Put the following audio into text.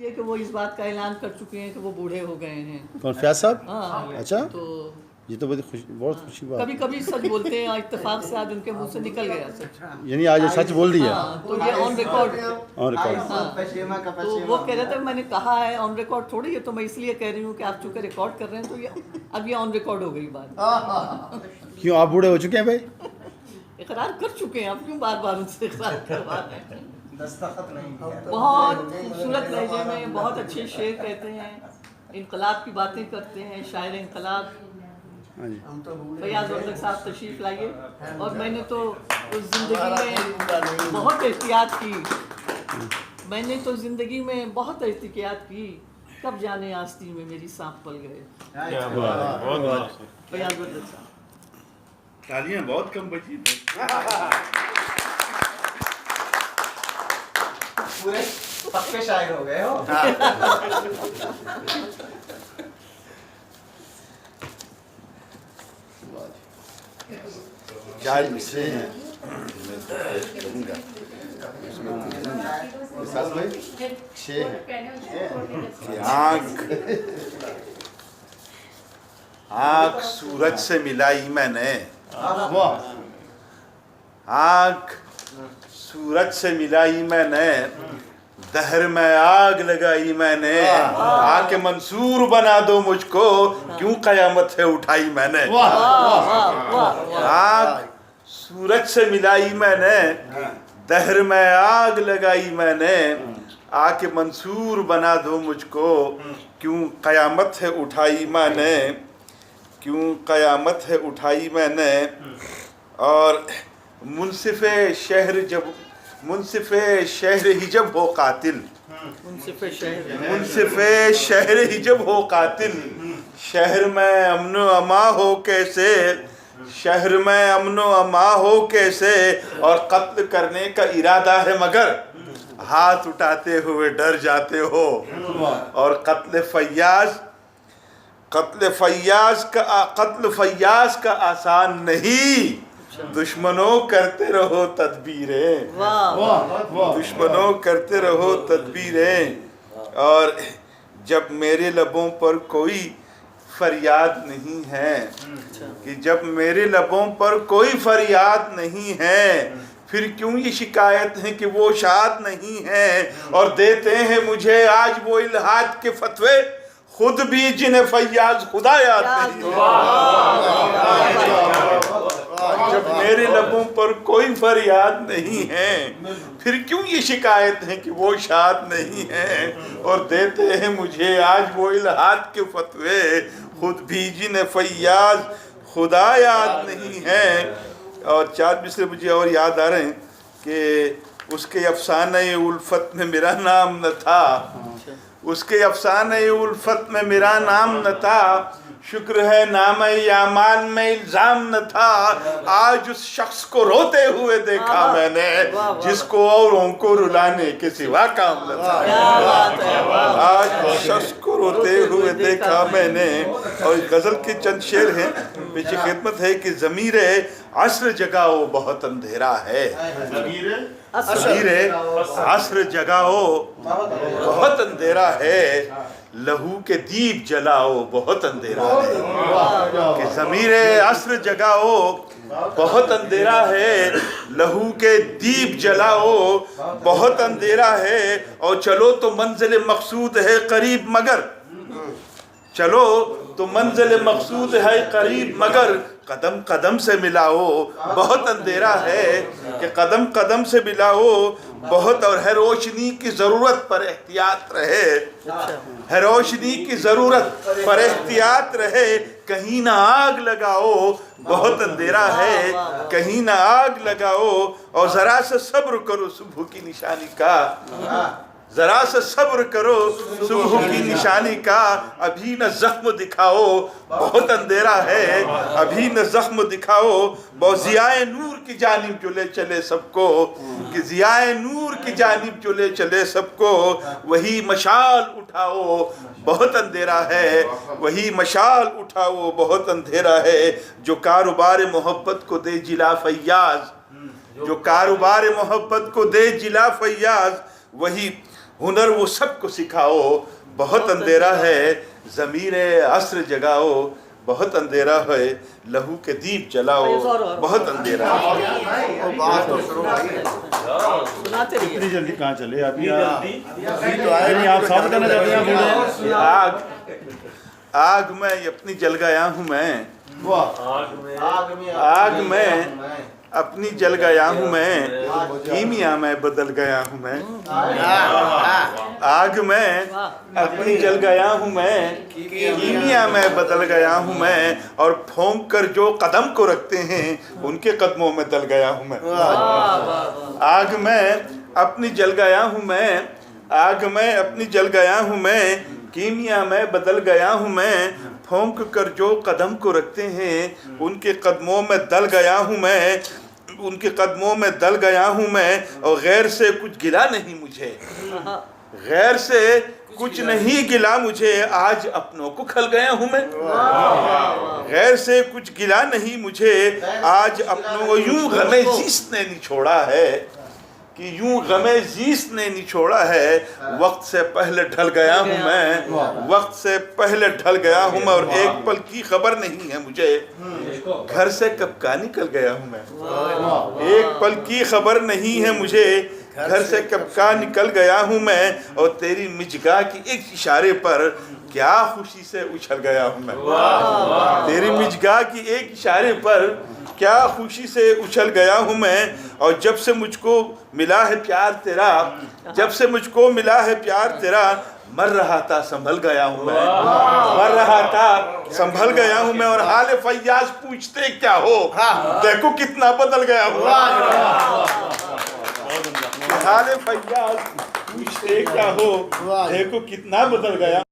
ये कि वो इस बात का ऐलान कर चुके हैं कि वो बूढ़े हो गए हैं। कौन, फयाज साहब? हाँ, अच्छा, तो ये तो बहुत खुशी बात। कभी कभी सच बोलते हैं, इत्तेफाक से आज उनके मुंह से निकल गया सच। यानी आज सच बोल दिया। हाँ, तो ये ऑन रिकॉर्ड। और रिकॉर्ड। तो वो कह रहे थे मैंने कहा है, ऑन रिकॉर्ड थोड़ी है, तो मैं इसलिए कह रही हूँ कि आप चूंकि रिकॉर्ड कर रहे हैं तो ये अब ये ऑन रिकॉर्ड हो गई बात। क्यों, आप बूढ़े हो चुके हैं भाई? इकरार कर चुके हैं, आप क्यों बार बार उनसे इकरार करवा रहे हैं? दस्तखत नहीं किया। बहुत खूबसूरत लहजे में बहुत अच्छे शेर कहते हैं, इनकलाब की बातें करते हैं, शायर इनकलाब। हाँ जी। फयाज रज़ाक साहब तशरीफ लाइए। और मैंने तो उस ज़िंदगी में बहुत एहतियात की, मैंने तो ज़िंदगी में बहुत एहतियात की, कब जाने आस्तीन में मेरी सांप पल गए। फयाज रज़ाक साहब, तालियां बहुत कम बची। पूरे पक्के शायर हो गए हो। चार मिसरे हैं, करूँगा छः हैं। आँख सूरज से मिलाई मैंने, आँख सूरज से मिलाई मैंने, दहर में आग लगाई मैंने, आके मंसूर बना दो मुझको, क्यों कयामत है उठाई मैंने। आग सूरज से मिलाई मैंने, दहर में आग लगाई मैंने, आके मंसूर बना दो मुझको, क्यों कयामत है उठाई मैंने, क्यों कयामत है उठाई मैंने। और मुनसिफ़े शहर ही जब हो कातिल, मुनसिफ़े शहर ही जब हो कातिल, शहर में अमन अमा हो कैसे, शहर में अमन अमा हो कैसे, और कत्ल करने का इरादा है मगर हाथ उठाते हुए डर जाते हो। और कत्ल फैयाज का आसान नहीं, दुश्मनों करते रहो तदबीरें, दुश्मनों करते रहो तदबीरें। और जब मेरे लबों पर कोई फरियाद नहीं है, कि जब मेरे लबों पर कोई फरियाद नहीं है, फिर क्यों ये शिकायत है कि वो शाद नहीं है। और देते हैं मुझे आज वो इल्हाद के फतवे, खुद भी जिन्हें फैयाज खुदा याद नहीं। जब मेरे लबों पर कोई फरियाद नहीं है, फिर क्यों ये शिकायत है कि वो शाद नहीं है। और देते हैं मुझे आज वो इल्हाद के फतवे, खुद भी जिन्हें फैयाज खुदा याद नहीं है। और चार मिसरे मुझे और याद आ रहे हैं कि उसके अफसाने उल्फत में मेरा नाम न था, उसके अफसाने उल्फत में मेरा नाम न था, शुक्र है नाम यामान में इल्जाम न था। आज उस शख्स को रोते हुए देखा मैंने, जिसको औरों को रुलाने के सिवा काम न था। आज उस शख्स को रोते हुए देखा मैंने। और गजल के चंद शेर हैं, पीछे खिदमत है कि ज़मीरे अस्र जगाओ बहुत अंधेरा है, ज़मीरे अस्र जगाओ बहुत अंधेरा है, लहू के दीप जलाओ बहुत अंधेरा है। कि ज़मीरे अस्र जगाओ बहुत अंधेरा है, लहू के दीप जलाओ बहुत अंधेरा है। और चलो तो मंजिल मकसूद है करीब मगर, चलो तो मंजिल मकसूद है करीब मगर, कदम कदम से मिलाओ बहुत अंधेरा है। कि कदम कदम से मिलाओ बहुत, और है रोशनी की ज़रूरत पर एहतियात रहे, है रोशनी की ज़रूरत पर एहतियात रहे। कहीं ना आग लगाओ बहुत अंधेरा है, कहीं ना आग लगाओ। और ज़रा से सब्र करो सुबह की निशानी का, जरा से सब्र करो सुबह की निशानी का। अभी न जख्म दिखाओ बहुत अंधेरा है, अभी न जख्म दिखाओ। बहुत ज़ियाए नूर की जानिब जो ले चले सबको, कि ज़ियाए नूर की जानिब जो ले चले सबको। वही मशाल उठाओ बहुत अंधेरा है, वही मशाल उठाओ बहुत अंधेरा है। जो कारोबार मोहब्बत को दे जिला फैयाज, जो कारोबार मोहब्बत को दे जिला फैयाज, हुनर वो सबको सिखाओ, बहुत अंधेरा है ज़मीरे अस्र जगाओ, बहुत अंधेरा है लहू के दीप जलाओ, बहुत अंधेरा है। सुनाते रहिए। इतनी जल्दी कहाँ चले आप? नहीं, आप साफ करना चाहते हैं बूढ़े? आग में अपनी जल गया हूँ मैं, आग में अपनी जल गया हूँ मैं, कीमिया में बदल गया हूँ मैं, आग में अपनी जल गया हूँ मैं, कीमिया में बदल गया हूँ मैं, और फूंक कर जो कदम को रखते हैं उनके कदमों में दल गया हूँ मैं। आग में अपनी जल गया हूँ मैं, आग में अपनी जल गया हूँ मैं, कीमिया में बदल गया हूँ मैं, फूंक कर जो कदम को रखते हैं उनके कदमों में दल गया हूँ मैं, उनके कदमों में दल गया हूँ मैं, और गैर से कुछ गिला नहीं मुझे, गैर से कुछ नहीं गिला मुझे, आज अपनों को खल गया हूँ मैं। गैर से कुछ गिला नहीं मुझे, आज अपनों को यूं गमे ज़ीस्त ने निछोड़ा है, कि यूं गमे ज़ीस्त ने निछोड़ा है, वक्त से पहले ढल गया हूँ मैं, वक्त से पहले ढल गया हूँ मैं, और एक पल की खबर नहीं है मुझे, घर से कब का निकल गया हूँ मैं, एक पल की खबर नहीं है मुझे, घर से कब का निकल गया हूँ मैं, और तेरी मिजगा की एक इशारे पर क्या खुशी से उछल गया हूँ मैं, तेरी मिजगा की एक इशारे पर क्या खुशी से उछल गया हूँ मैं, और जब से मुझको मिला है प्यार तेरा, जब से मुझको मिला है प्यार तेरा, मर रहा था संभल गया हूँ मैं, मर रहा था संभल गया हूँ मैं, और हाल फैयाज पूछते क्या हो, देखो कितना बदल गया हूँ, हाल फैयाज पूछते क्या हो, देखो कितना बदल गया।